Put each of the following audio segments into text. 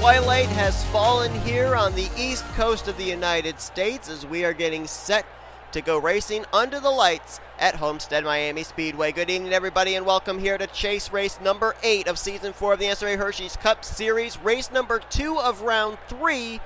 twilight has fallen here on the east coast of the United States as we are getting set to go racing under the lights at Homestead-Miami Speedway. Good evening, everybody, and welcome here to chase race number 8 of Season 4 of the NCAA Hershey's Cup Series, race number 2 of round 3,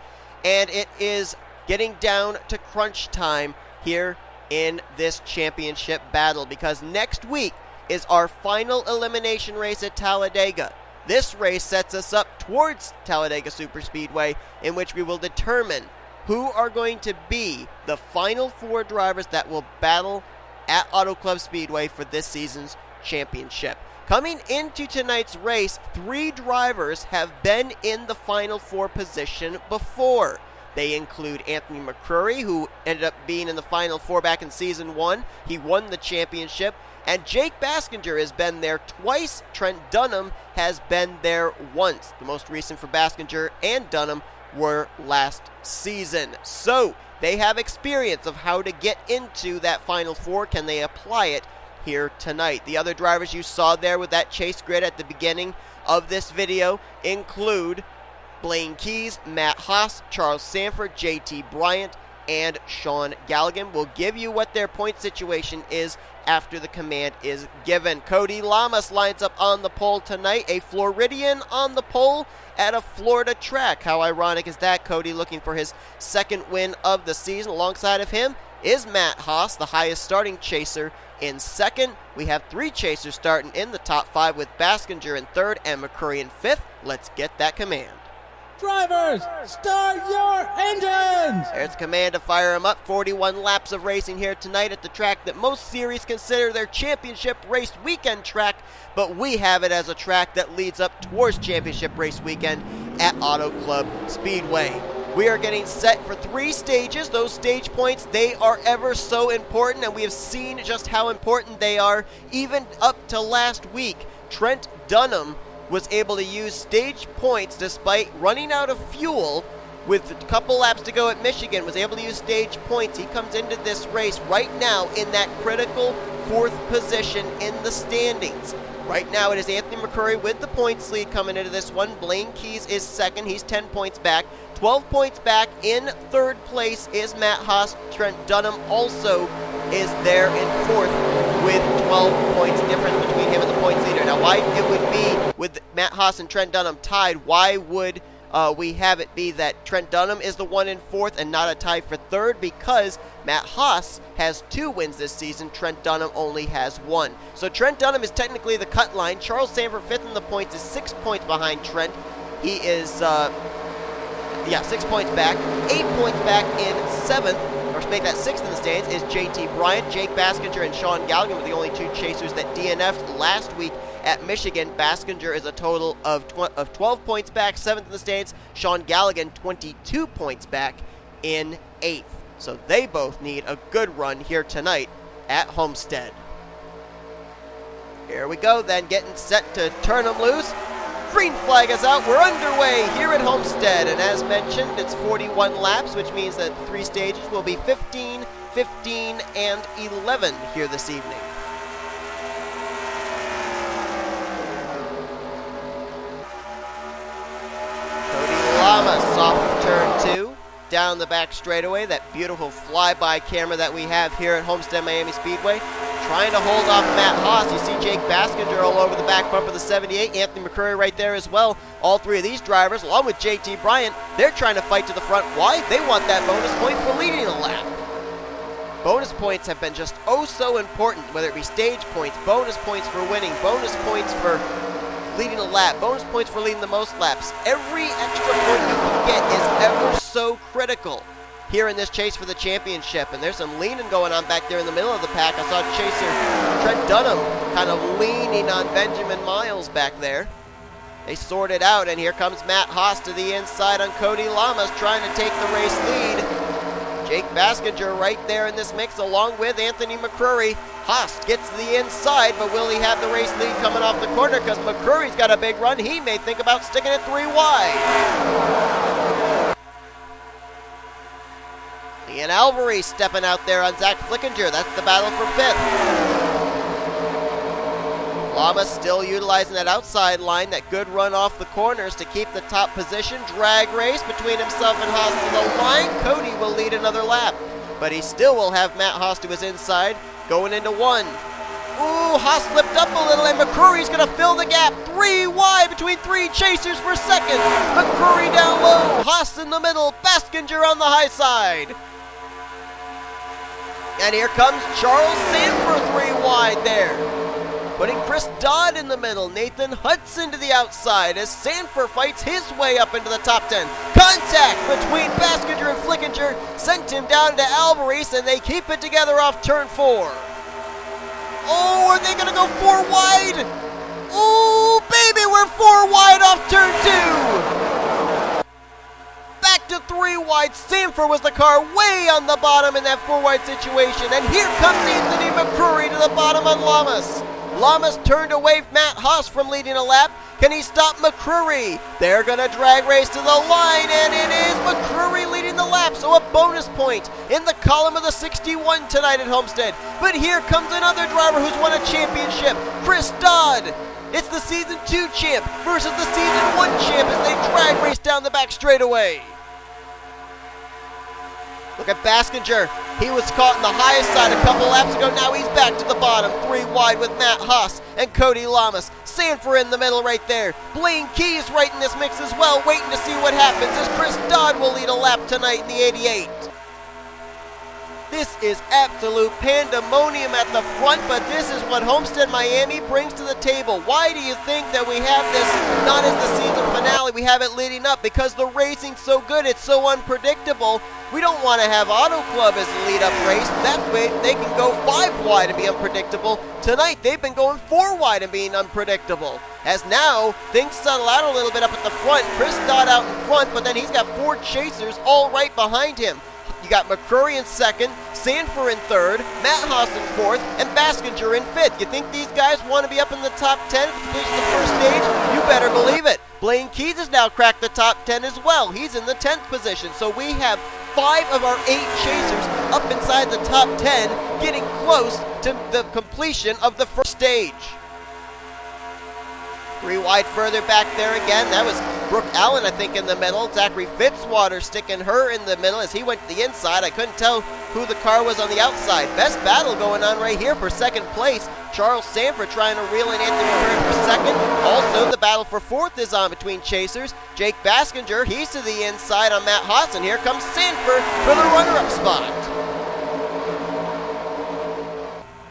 and it is getting down to crunch time here in this championship battle because next week is our final elimination race at Talladega. This race sets us up towards Talladega Superspeedway, in which we will determine who are going to be the final 4 drivers that will battle at Auto Club Speedway for this season's championship. Coming into tonight's race, 3 drivers have been in the final 4 position before. They include Anthony McCrury, who ended up being in the final 4 back in Season 1. He won the championship. And J Baskinger has been there twice. Trent Dunham has been there once. The most recent for Baskinger and Dunham were last season. So they have experience of how to get into that final 4. Can they apply it here tonight? The other drivers you saw there with that chase grid at the beginning of this video include Blaine Keys, M Haas, Charles Sandfer, J Bryant, and Sean Gallighan. Will give you what their point situation is after the command is given. Cody Llamas lines up on the pole tonight, a Floridian on the pole at a Florida track. How ironic is that? Cody looking for his 2nd win of the season. Alongside of him is M Haas, the highest starting chaser, in 2nd. We have 3 chasers starting in the top 5 with Baskinger in 3rd and McCrury in 5th. Let's get that command. Drivers, start your engines! There's command to fire them up. 41 laps of racing here tonight at the track that most series consider their championship race weekend track, but we have it as a track that leads up towards championship race weekend at Auto Club Speedway. We are getting set for 3 stages. Those stage points, they are ever so important, and we have seen just how important they are even up to last week. Trent Dunham was able to use stage points despite running out of fuel with a couple laps to go at Michigan, was able to use stage points. He comes into this race right now in that critical 4th position in the standings. Right now it is Anthony McCrury with the points lead coming into this one. Blaine Keys is 2nd. He's 10 points back. 12 points back in 3rd place is M Haas. Trent Dunham also is there in 4th with 12 points difference between him and the points leader. Now, why it would be with M Haas and Trent Dunham tied, why would we have it be that Trent Dunham is the one in 4th and not a tie for 3rd? Because M Haas has 2 wins this season. Trent Dunham only has 1. So Trent Dunham is technically the cut line. Charles Sandfer 5th in the points is 6 points behind Trent. He is 6 points back. 8 points back in 7th. Or to make that 6th in the stands is J Bryant, J Baskinger, and Sean Gallighan were the only 2 chasers that DNF'd last week at Michigan. Baskinger is a total of 12 points back, 7th in the stands. Sean Gallighan, 22 points back in 8th. So they both need a good run here tonight at Homestead. Here we go then, getting set to turn them loose. Green flag is out. We're underway here at Homestead, and as mentioned, it's 41 laps, which means that 3 stages will be 15, 15, and 11 here this evening. Cody Llamas off of turn 2, down the back straightaway. That beautiful flyby camera that we have here at Homestead-Miami Speedway. Trying to hold off M Haas. You see Jake Baskinger all over the back bumper of the 78. Anthony McCrury right there as well. All 3 of these drivers, along with J Bryant, they're trying to fight to the front. Why? They want that bonus point for leading a lap. Bonus points have been just oh so important, whether it be stage points, bonus points for winning, bonus points for leading a lap, bonus points for leading the most laps. Every extra point you can get is ever so critical here in this chase for the championship. And there's some leaning going on back there in the middle of the pack. I saw chaser Trent Dunham kind of leaning on Benjamin Miles back there. They sort it out, and here comes M Haas to the inside on Cody Llamas, trying to take the race lead. Jake Baskinger right there in this mix, along with Anthony McCrury. Haas gets to the inside, but will he have the race lead coming off the corner? Because McCrury's got a big run. He may think about sticking it 3 wide. L Alvarise stepping out there on Z Flickinger. That's the battle for 5th. Llamas still utilizing that outside line, that good run off the corners to keep the top position. Drag race between himself and Haas to the line. Cody will lead another lap, but he still will have Matt Haas to his inside going into one. Ooh, Haas slipped up a little, and McCrury's going to fill the gap. 3 wide between 3 chasers for second. McCrury down low, Haas in the middle, Baskinger on the high side. And here comes Charles Sandfer 3 wide there. Putting Chris Dodd in the middle, Nathan Hudson to the outside as Sandfer fights his way up into the top 10. Contact between Baskinger and Flickinger sent him down to Alvarise, and they keep it together off turn 4. Oh, are they going to go 4 wide? Oh, baby, we're 4 wide off turn 2. Back to 3 wide. Sandfer was the car way on the bottom in that 4 wide situation. And here comes Anthony McCrury to the bottom on Llamas. Llamas turned away Matt Haas from leading a lap. Can he stop McCrury? They're going to drag race to the line, and it is McCrury leading the lap, so a bonus point in the column of the 61 tonight at Homestead. But here comes another driver who's won a championship, Chris Dodd. It's the Season 2 champ versus the Season 1 champ as they drag race down the back straightaway. Look at Baskinger. He was caught in the highest side a couple laps ago. Now he's back to the bottom. 3 wide with Matt Haas and Cody Llamas. Sandfer in the middle right there. Blaine Keyes right in this mix as well, waiting to see what happens as Chris Dodd will lead a lap tonight in the 88. This is absolute pandemonium at the front, but this is what Homestead-Miami brings to the table. Why do you think that we have this not as the season finale? We have it leading up because the racing's so good, it's so unpredictable. We don't want to have Auto Club as the lead-up race. That way they can go 5 wide and be unpredictable. Tonight they've been going 4 wide and being unpredictable. As now things settle out a little bit up at the front. Chris Dodd out in front, but then he's got 4 chasers all right behind him. You got McCrury in second, Sandfer in third, Matt Haas in fourth, and Baskinger in fifth. You think these guys want to be up in the top 10 at the completion of the first stage? You better believe it. Blaine Keyes has now cracked the top 10 as well. He's in the 10th position. So we have 5 of our 8 chasers up inside the top 10, getting close to the completion of the first stage. 3 wide further back there again. That was Brooke Allen, I think, in the middle. Zachary Fitzwater sticking her in the middle as he went to the inside. I couldn't tell who the car was on the outside. Best battle going on right here for second place. Charles Sandfer trying to reel in Anthony McCurry for second. Also, the battle for fourth is on between chasers. Jake Baskinger, he's to the inside on Matt Haas, and here comes Sandfer for the runner-up spot.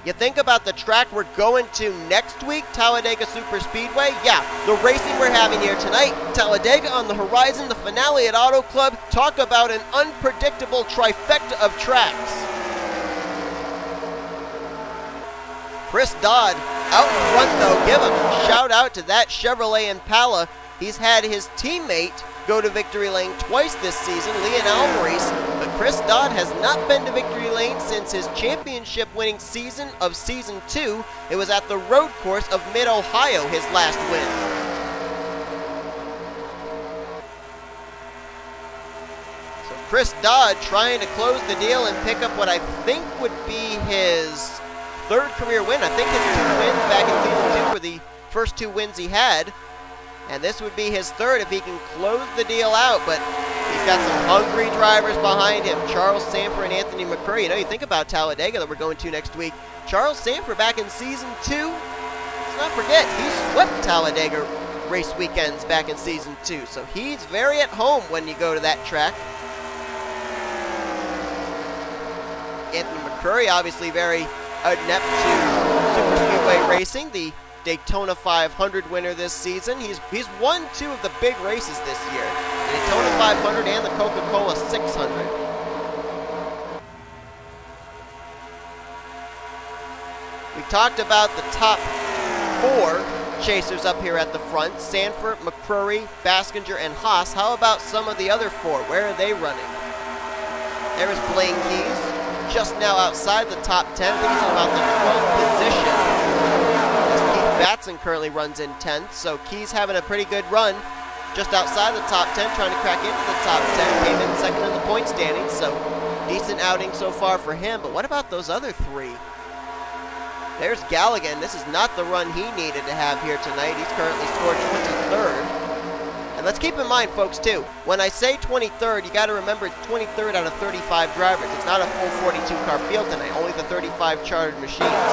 You think about the track we're going to next week, Talladega Superspeedway. Yeah, the racing we're having here tonight. Talladega on the horizon, the finale at Auto Club. Talk about an unpredictable trifecta of tracks. Chris Dodd out in front though. Give a shout out to that Chevrolet Impala. He's had his teammate go to victory lane twice this season, Leon Alvarise, but Chris Dodd has not been to victory lane since his championship-winning season of Season 2. It was at the road course of Mid-Ohio, his last win. So Chris Dodd trying to close the deal and pick up what I think would be his 3rd career win. I think his 2 wins back in Season 2 were the first 2 wins he had. And this would be his 3rd if he can close the deal out, but he's got some hungry drivers behind him. Charles Sandfer and Anthony McCurry. You know, you think about Talladega that we're going to next week. Charles Sandfer back in Season 2. Let's not forget, he swept Talladega race weekends back in Season 2. So he's very at home when you go to that track. Anthony McCurry obviously very adept to superspeedway racing. The Daytona 500 winner this season. He's won 2 of the big races this year, the Daytona 500 and the Coca-Cola 600. We talked about the top 4 chasers up here at the front: Sandfer, McCrury, Baskinger, and Haas. How about some of the other 4? Where are they running? There's Blaine Keyes, just now outside the top 10. I think he's in about the 12th position. Batson currently runs in 10th, so Keyes having a pretty good run just outside the top 10, trying to crack into the top 10. Came in second in the point standings, so decent outing so far for him. But what about those other 3? There's Gallighan. This is not the run he needed to have here tonight. He's currently scored 23rd. And let's keep in mind, folks, too, when I say 23rd, you got to remember it's 23rd out of 35 drivers. It's not a full 42-car field tonight, only the 35 chartered machines.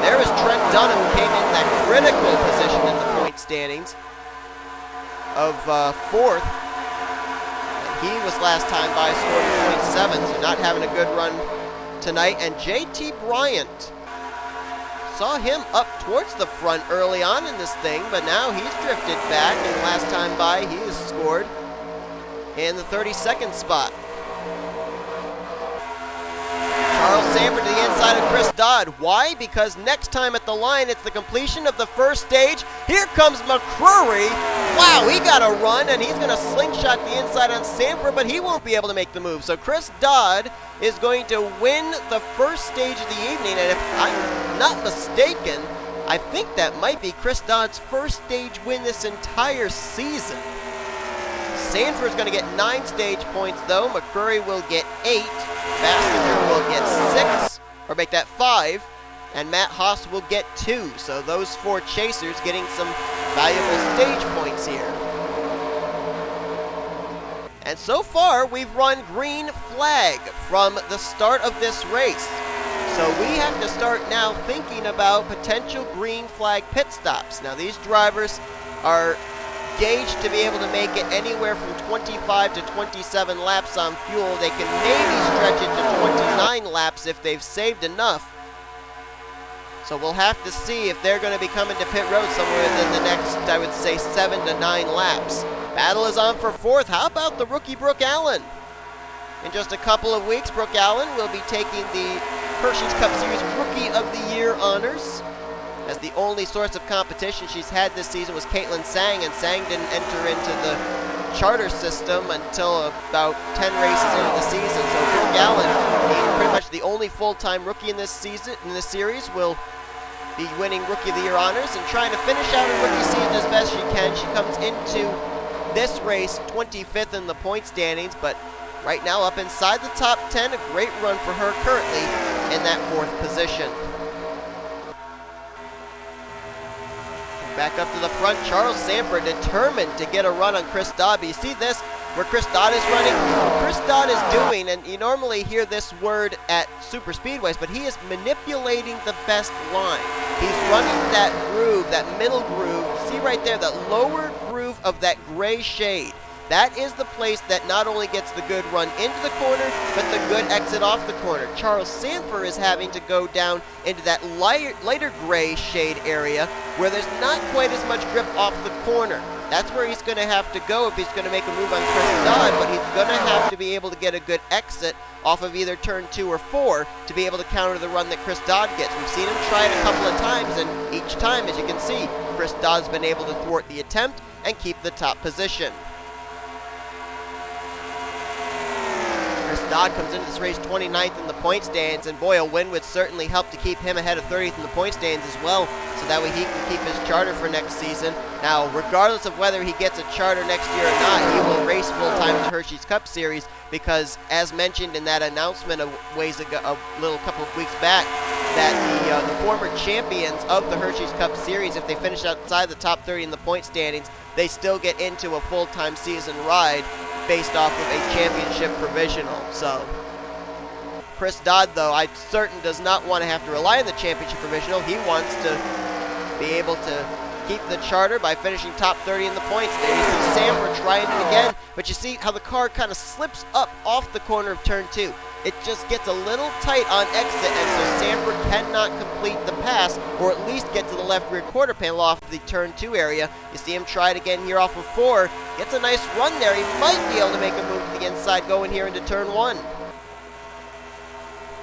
There is Trent Dunham, who came in that critical position in the point standings of 4th. And he was last time by scoring 0.7, so not having a good run tonight. And J Bryant, saw him up towards the front early on in this thing, but now he's drifted back, and last time by he has scored in the 32nd spot. Charles Sandfer to the inside of Chris Dodd. Why? Because next time at the line, it's the completion of the first stage. Here comes McCrury. Wow, he got a run, and he's going to slingshot the inside on Sandfer, but he won't be able to make the move. So Chris Dodd is going to win the first stage of the evening, and if I'm not mistaken, I think that might be Chris Dodd's first stage win this entire season. Sandfer is going to get 9 stage points, though. McCrury will get 8. Baskinger will get 6, or make that 5. And M Haas will get 2. So those 4 chasers getting some valuable stage points here. And so far, we've run green flag from the start of this race. So we have to start now thinking about potential green flag pit stops. Now these drivers are gauged to be able to make it anywhere from 25 to 27 laps on fuel. They can maybe stretch it to 29 laps if they've saved enough. So we'll have to see if they're going to be coming to pit road somewhere within the next, I would say, 7 to 9 laps. Battle is on for 4th. How about the rookie Brooke Allen? In just a couple of weeks, Brooke Allen will be taking the Hershey's Cup Series Rookie of the Year honors, as the only source of competition she's had this season was Caitlin Tsang, and Tsang didn't enter into the charter system until about 10 races into the season. So Brooke Allen, being pretty much the only full-time rookie in this season, in this series, will be winning Rookie of the Year honors and trying to finish out her rookie season as best she can. She comes into this race 25th in the point standings, but right now up inside the top 10, a great run for her currently in that 4th position. Back up to the front, Charles Sandfer determined to get a run on Chris Dodd. But you see this, where Chris Dodd is running? What Chris Dodd is doing, and you normally hear this word at super speedways, but he is manipulating the best line. He's running that groove, that middle groove. See right there, that lower groove of that gray shade. That is the place that not only gets the good run into the corner, but the good exit off the corner. Charles Sandfer is having to go down into that lighter gray shade area where there's not quite as much grip off the corner. That's where he's going to have to go if he's going to make a move on Chris Dodd, but he's going to have to be able to get a good exit off of either turn 2 or 4 to be able to counter the run that Chris Dodd gets. We've seen him try it a couple of times, and each time, as you can see, Chris Dodd's been able to thwart the attempt and keep the top position. Chris Dodd comes into this race 29th in the point stands, and boy, a win would certainly help to keep him ahead of 30th in the point stands as well, so that way he can keep his charter for next season. Now, regardless of whether he gets a charter next year or not, he will race full-time in the Hershey's Cup Series because, as mentioned in that announcement a couple of weeks back, that the former champions of the Hershey's Cup Series, if they finish outside the top 30 in the point standings, they still get into a full-time season ride based off of a championship provisional. So Chris Dodd, though, I'm certain does not want to have to rely on the championship provisional. He wants to be able to keep the charter by finishing top 30 in the points. There you see Sandfer trying it again, but you see how the car kind of slips up off the corner of turn 2. It just gets a little tight on exit, and so Sandfer cannot complete the pass, or at least get to the left rear quarter panel off the turn 2 area. You see him try it again here off of 4. Gets a nice run there. He might be able to make a move to the inside going here into turn 1.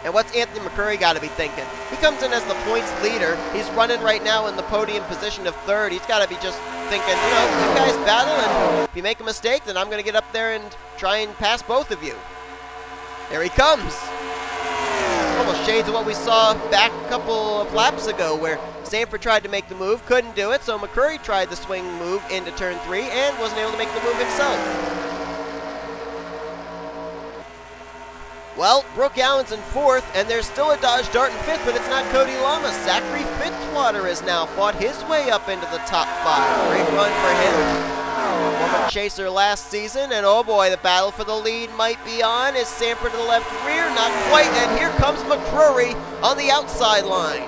And what's Anthony McCurry got to be thinking? He comes in as the points leader. He's running right now in the podium position of 3rd. He's got to be just thinking, you know, you guys battle, and if you make a mistake, then I'm going to get up there and try and pass both of you. There he comes. Almost shades of what we saw back a couple of laps ago, where Sandfer tried to make the move, couldn't do it, so McCurry tried the swing move into turn 3 and wasn't able to make the move himself. Well, Brooke Allen's in 4th, and there's still a Dodge Dart in 5th, but it's not Cody Llamas. Zachary Fitzwater has now fought his way up into the top 5. Great run for him. Former chaser last season, and oh boy, the battle for the lead might be on. Is Sandfer to the left rear? Not quite, and here comes McCrury on the outside line.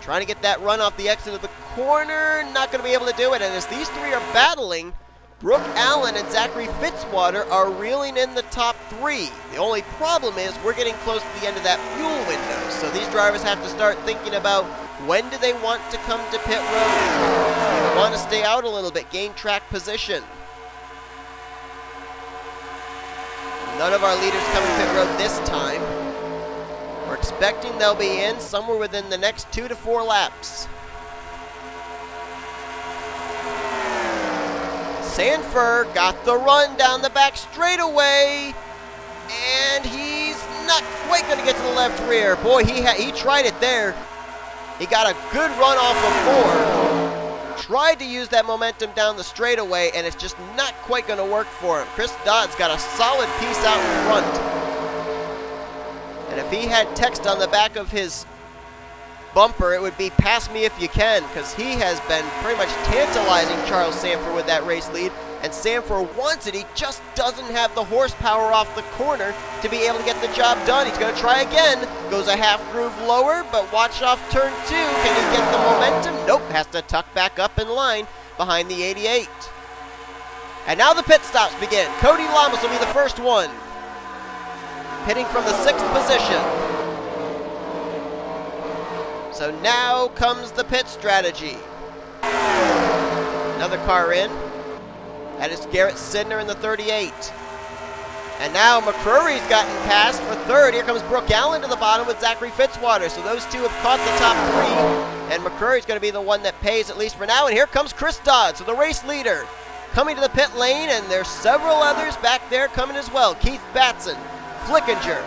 Trying to get that run off the exit of the corner, not going to be able to do it, and as these three are battling, Brooke Allen and Zachary Fitzwater are reeling in the top 3. The only problem is we're getting close to the end of that fuel window, so these drivers have to start thinking about when do they want to come to pit road. They want to stay out a little bit, gain track position. None of our leaders come to pit road this time. We're expecting they'll be in somewhere within the next 2 to 4 laps. Sandfer got the run down the back straightaway, and he's not quite going to get to the left rear. Boy, he tried it there. He got a good run off of 4. Tried to use that momentum down the straightaway, and it's just not quite going to work for him. Chris Dodd's got a solid piece out in front. And if he had text on the back of his bumper, it would be "pass me if you can," because he has been pretty much tantalizing Charles Sandfer with that race lead, and Sandfer wants it. He just doesn't have the horsepower off the corner to be able to get the job done. He's going to try again. Goes a half groove lower, but watch off turn 2. Can he get the momentum? Nope, has to tuck back up in line behind the 88. And now the pit stops begin. Cody Llamas will be the first one, pitting from the 6th position. So now comes the pit strategy. Another car in. That is G Sydnor in the 38. And now McCrury's gotten passed for 3rd. Here comes Brooke Allen to the bottom with Zachary Fitzwater. So those two have caught the top 3. And McCrury's going to be the one that pays, at least for now. And here comes Chris Dodd, so the race leader, coming to the pit lane. And there's several others back there coming as well. K Batson, Flickinger,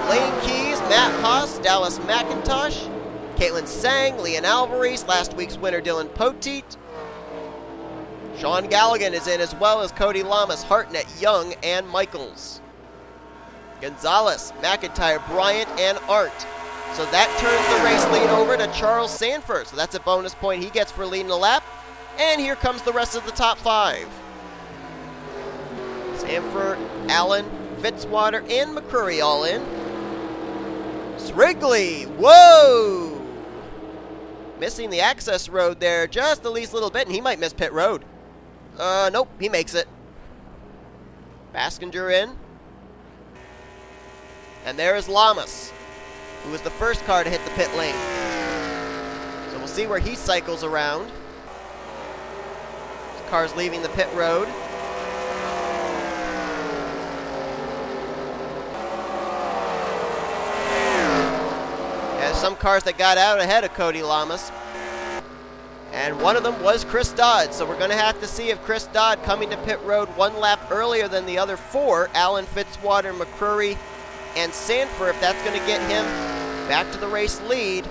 Lane Keys, M Haas, Dallas McIntosh, Caitlin Sang, L Alvarise, last week's winner Dylan Poteet. Sean Gallighan is in, as well as Cody Llamas, Hartnett, Young, and Michaels. Gonzales, McIntyre, Bryant, and Arndt. So that turns the race lead over to Charles Sandfer. So that's a bonus point he gets for leading the lap. And here comes the rest of the top 5. Sandfer, Allen, Fitzwater, and McCrury all in. Srigley, whoa! Missing the access road there just the least little bit, and he might miss pit road. Nope, he makes it. Baskinger in. And there is Llamas, who was the first car to hit the pit lane. So we'll see where he cycles around. This car's leaving the pit road. Some cars that got out ahead of Cody Llamas, and one of them was Chris Dodd, so we're going to have to see if Chris Dodd, coming to pit road 1 lap earlier than the other 4, Allen, Fitzwater, McCrury, and Sandfer, if that's going to get him back to the race lead.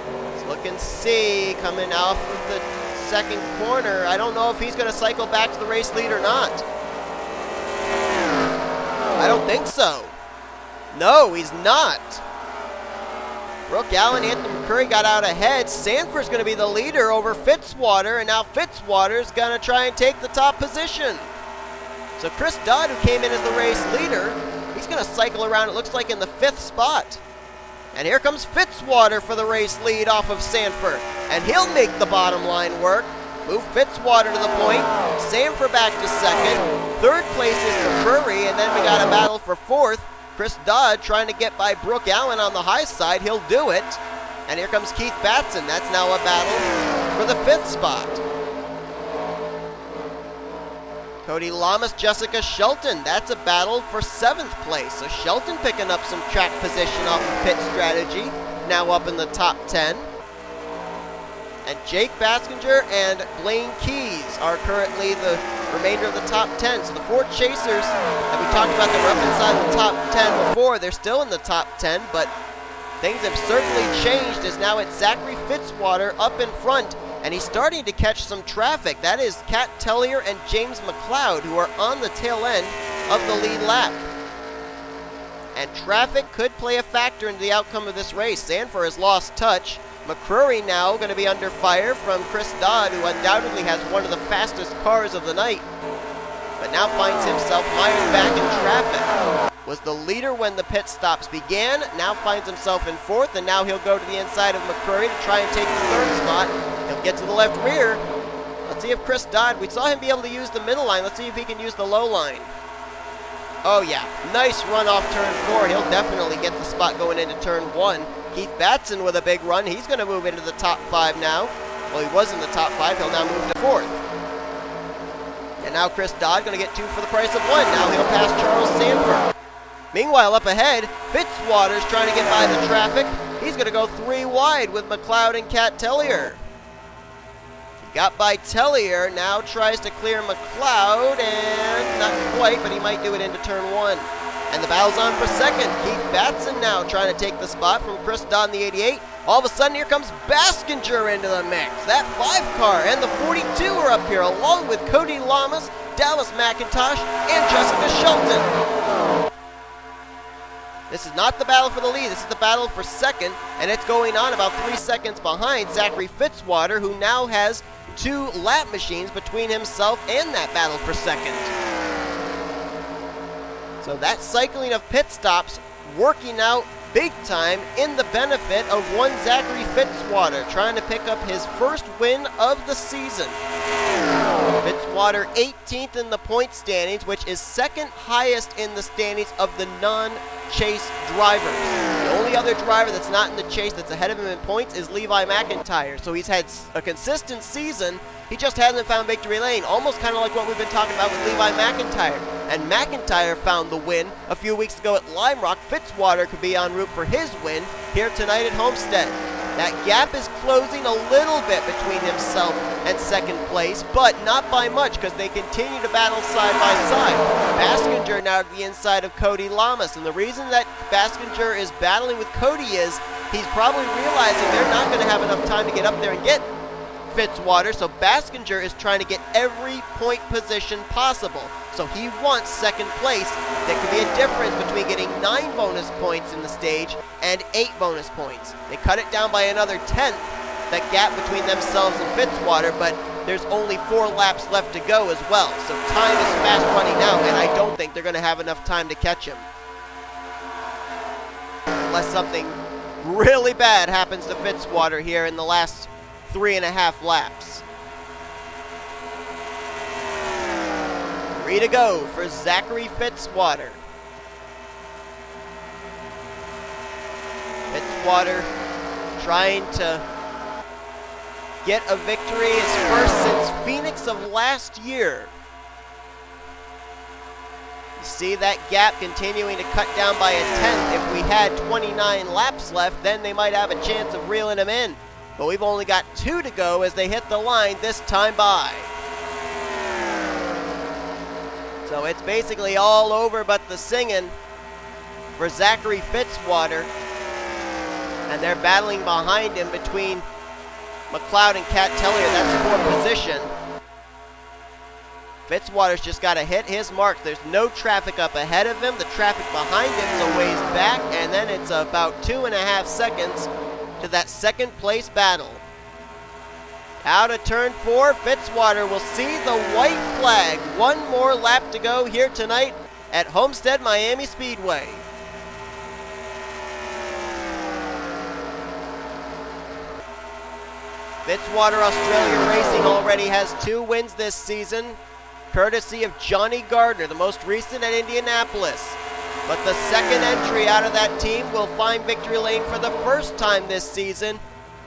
Let's look and see, coming off of the 2nd corner. I don't know if he's going to cycle back to the race lead or not. I don't think so. No, he's not. Brooke Allen, Anthony McCurry got out ahead. Sandfer's going to be the leader over Fitzwater, and now Fitzwater's going to try and take the top position. So Chris Dodd, who came in as the race leader, he's going to cycle around, it looks like, in the 5th spot. And here comes Fitzwater for the race lead off of Sandfer, and he'll make the bottom line work. Move Fitzwater to the point. Sandfer back to 2nd. 3rd place is McCrury, and then we got a battle for 4th. Chris Dodd trying to get by Brooke Allen on the high side. He'll do it. And here comes Keith Batson. That's now a battle for the 5th spot. Cody Llamas, Jessica Shelton. That's a battle for 7th place. So Shelton picking up some track position off of pit strategy. Now up in the top 10. And J Baskinger and Blaine Keys are currently the remainder of the top 10. So the 4 chasers that we talked about that were up inside the top 10 before, they're still in the top 10, but things have certainly changed as now it's Zachary Fitzwater up in front, and he's starting to catch some traffic. That is K Tellier and J McCloud, who are on the tail end of the lead lap. And traffic could play a factor into the outcome of this race. Sandfer has lost touch. McCrury now going to be under fire from Chris Dodd, who undoubtedly has one of the fastest cars of the night, but now finds himself mired back in traffic. Was the leader when the pit stops began, now finds himself in fourth, and now he'll go to the inside of McCrury to try and take the third spot. He'll get to the left rear. Let's see if Chris Dodd, we saw him be able to use the middle line. Let's see if he can use the low line. Oh yeah, nice run off turn 4. He'll definitely get the spot going into turn 1. Keith Batson with a big run. He's going to move into the top 5 now. Well, he was in the top 5. He'll now move to 4th. And now Chris Dodd going to get 2 for the price of 1. Now he'll pass Charles Sandfer. Meanwhile, up ahead, Fitzwater's trying to get by the traffic. He's going to go 3 wide with McCloud and K Tellier. Got by Tellier, now tries to clear McCloud, and not quite, but he might do it into turn 1. And the battle's on for second. Keith Batson now trying to take the spot from Chris Dodd in the 88. All of a sudden, here comes Baskinger into the mix. That 5 car and the 42 are up here, along with Cody Llamas, Dallas McIntosh, and Jessica Shelton. This is not the battle for the lead. This is the battle for second, and it's going on about 3 seconds behind Zachary Fitzwater, who now has 2 lap machines between himself and that battle for second. So that cycling of pit stops working out big time in the benefit of one Zachary Fitzwater, trying to pick up his first win of the season. Fitzwater 18th in the point standings, which is second highest in the standings of the non-chase drivers. The only other driver that's not in the chase that's ahead of him in points is Levi McIntyre. So he's had a consistent season. He just hasn't found victory lane, almost kind of like what we've been talking about with Levi McIntyre. And McIntyre found the win a few weeks ago at Lime Rock. Fitzwater could be en route for his win here tonight at Homestead. That gap is closing a little bit between himself and second place, but not by much because they continue to battle side by side. Baskinger now to the inside of Cody Llamas, and the reason that Baskinger is battling with Cody is he's probably realizing they're not going to have enough time to get up there and get Fitzwater, so Baskinger is trying to get every point position possible. So he wants second place. There could be a difference between getting 9 bonus points in the stage and 8 bonus points. They cut it down by another 10th, that gap between themselves and Fitzwater, but there's only 4 laps left to go as well. So time is fast running out, and I don't think they're going to have enough time to catch him. Unless something really bad happens to Fitzwater here in the last 3.5 laps. 3 to go for Zachary Fitzwater. Fitzwater trying to get a victory, his first since Phoenix of last year. You see that gap continuing to cut down by a 10th. If we had 29 laps left, then they might have a chance of reeling him in. But we've only got 2 to go as they hit the line this time by. So it's basically all over but the singing for Zachary Fitzwater. And they're battling behind him between McCloud and K Tellier. That's 4th position. Fitzwater's just got to hit his mark. There's no traffic up ahead of him. The traffic behind him is a ways back. And then it's about 2.5 seconds to that second place battle. Out of turn 4, Fitzwater will see the white flag. 1 more lap to go here tonight at Homestead-Miami Speedway. Fitzwater Australia Racing already has 2 wins this season, courtesy of Johnny Gardner, the most recent at Indianapolis. But the second entry out of that team will find victory lane for the first time this season,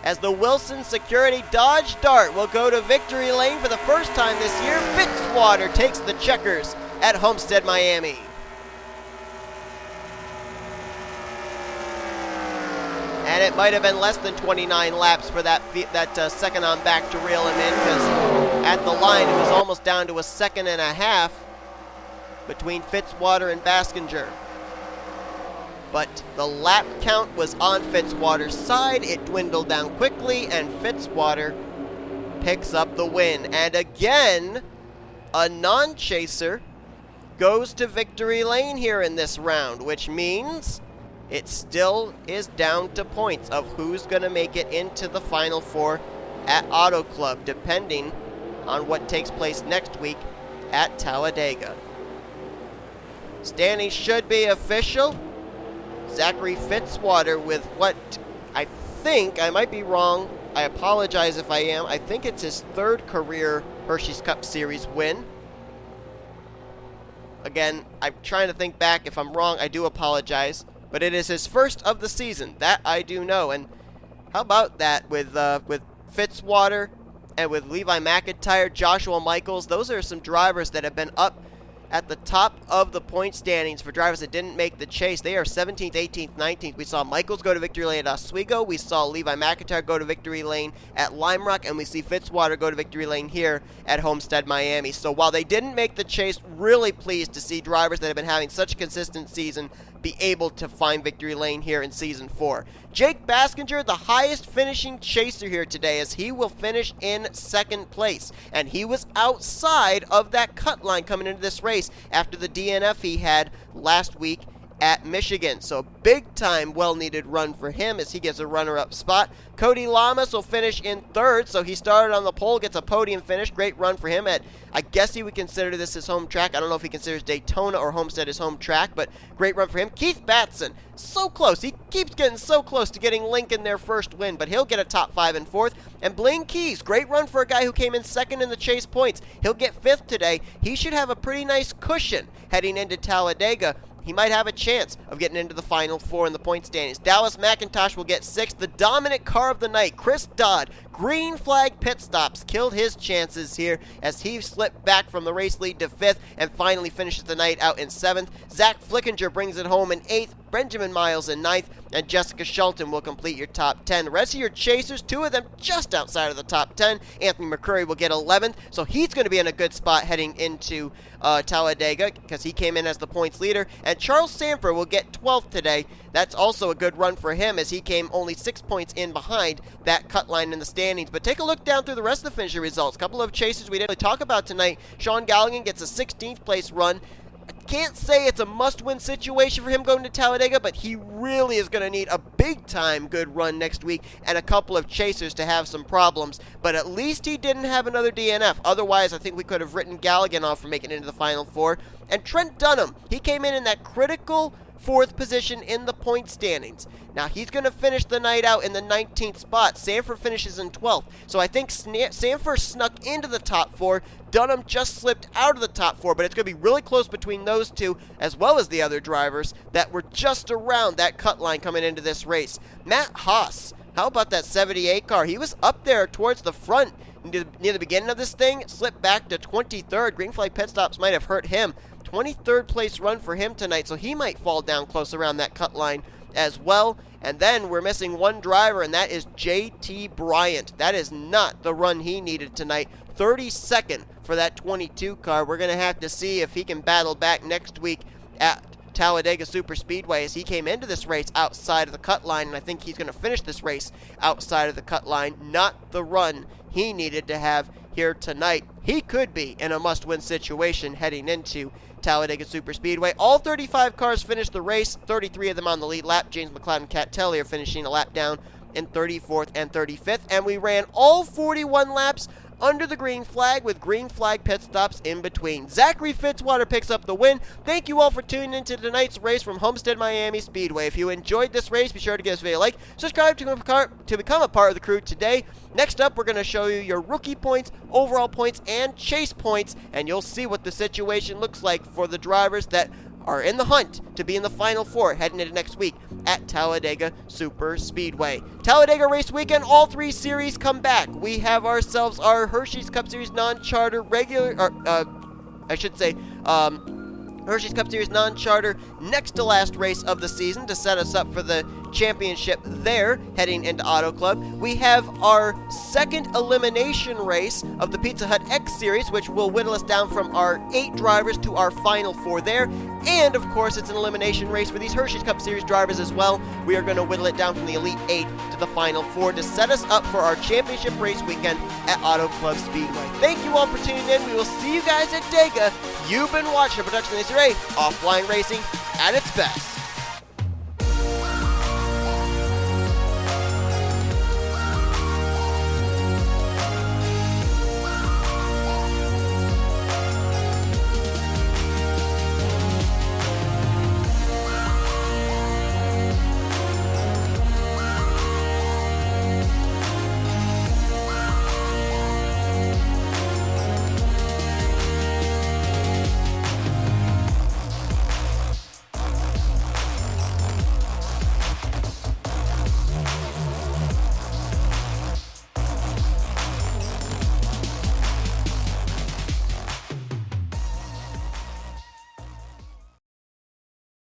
as the Wilson Security Dodge Dart will go to victory lane for the first time this year. Fitzwater takes the checkers at Homestead-Miami. And it might have been less than 29 laps for that second on back to reel him in, because at the line it was almost down to 1.5 seconds between Fitzwater and Baskinger. But the lap count was on Fitzwater's side. It dwindled down quickly, and Fitzwater picks up the win. And again, a non-chaser goes to victory lane here in this round, which means it still is down to points of who's going to make it into the Final Four at Auto Club, depending on what takes place next week at Talladega. Standings should be official. Zachary Fitzwater with what I think, I might be wrong, I apologize if I am, I think it's his third career Hershey's Cup Series win. Again, I'm trying to think back. If I'm wrong, I do apologize. But it is his first of the season. That I do know. And how about that with Fitzwater and with Levi McIntyre, Joshua Michaels? Those are some drivers that have been up at the top of the point standings for drivers that didn't make the chase. They are 17th, 18th, 19th. We saw Michaels go to victory lane at Oswego. We saw Levi McIntyre go to victory lane at Lime Rock. And we see Fitzwater go to victory lane here at Homestead-Miami. So while they didn't make the chase, really pleased to see drivers that have been having such a consistent season be able to find victory lane here in Season 4. J Baskinger, the highest finishing chaser here today, as he will finish in second place. And he was outside of that cut line coming into this race after the DNF he had last week at Michigan. So big time, well-needed run for him as he gets a runner-up spot. Cody Lamas will finish in third, so he started on the pole, gets a podium finish. Great run for him at, I guess he would consider this his home track. I don't know if he considers Daytona or Homestead his home track, but great run for him. Keith Batson, so close. He keeps getting so close to getting Lincoln their first win, but he'll get a top 5 and 4th. And Blaine Keys, great run for a guy who came in second in the chase points. He'll get 5th today. He should have a pretty nice cushion heading into Talladega. He might have a chance of getting into the Final Four in the point standings. Dallas McIntosh will get 6th. The dominant car of the night, Chris Dodd, green flag pit stops, killed his chances here as he slipped back from the race lead to 5th and finally finishes the night out in 7th. Z Flickinger brings it home in 8th. Benjamin Miles in 9th, and Jessica Shelton will complete your top 10. The rest of your chasers, 2 of them just outside of the top 10. Anthony McCrury will get 11th, so he's going to be in a good spot heading into Talladega because he came in as the points leader. And Charles Sandfer will get 12th today. That's also a good run for him as he came only 6 points in behind that cut line in the standings. But take a look down through the rest of the finisher results. A couple of chasers we didn't really talk about tonight. Sean Gallighan gets a 16th place run. I can't say it's a must-win situation for him going to Talladega, but he really is going to need a big-time good run next week and a couple of chasers to have some problems. But at least he didn't have another DNF. Otherwise, I think we could have written Gallighan off for making it into the Final Four. And Trent Dunham, he came in that critical 4th position in the point standings. Now, he's going to finish the night out in the 19th spot. Sandfer finishes in 12th. So I think Sandfer snuck into the top 4. Dunham just slipped out of the top 4, but it's going to be really close between those two, as well as the other drivers that were just around that cut line coming into this race. Matt Haas, how about that 78 car? He was up there towards the front near the beginning of this thing, slipped back to 23rd. Green flag pit stops might have hurt him. 23rd place run for him tonight, so he might fall down close around that cut line as well. And then we're missing one driver, and that is J Bryant. That is not the run he needed tonight. 32nd for that 22 car. We're going to have to see if he can battle back next week at Talladega Superspeedway, as he came into this race outside of the cut line, and I think he's going to finish this race outside of the cut line. Not the run he needed to have here tonight. He could be in a must-win situation heading into Talladega Superspeedway. All 35 cars finished the race, 33 of them on the lead lap. James McCloud and K Tellier finishing a lap down in 34th and 35th. And we ran all 41 laps under the green flag with green flag pit stops in between. Zachary Fitzwater picks up the win. Thank you all for tuning into tonight's race from Homestead-Miami Speedway. If you enjoyed this race, be sure to give this video a like. Subscribe to become a part of the crew today. Next up, we're going to show you your rookie points, overall points, and chase points, and you'll see what the situation looks like for the drivers that are in the hunt to be in the Final Four heading into next week at Talladega Superspeedway. Talladega race weekend, all 3 series come back. We have ourselves our Hershey's Cup Series non-charter Hershey's Cup Series non-charter next to last race of the season to set us up for the championship there heading into Auto Club. We have our second elimination race of the Pizza Hut X Series, which will whittle us down from our 8 drivers to our final 4 there. And of course, it's an elimination race for these Hershey's Cup Series drivers as well. We are going to whittle it down from the Elite 8 to the final 4 to set us up for our championship race weekend at Auto Club Speedway. Thank you all for tuning in. We will see you guys at Dega. You've been watching a production of NNSCRA Offline Racing at its best.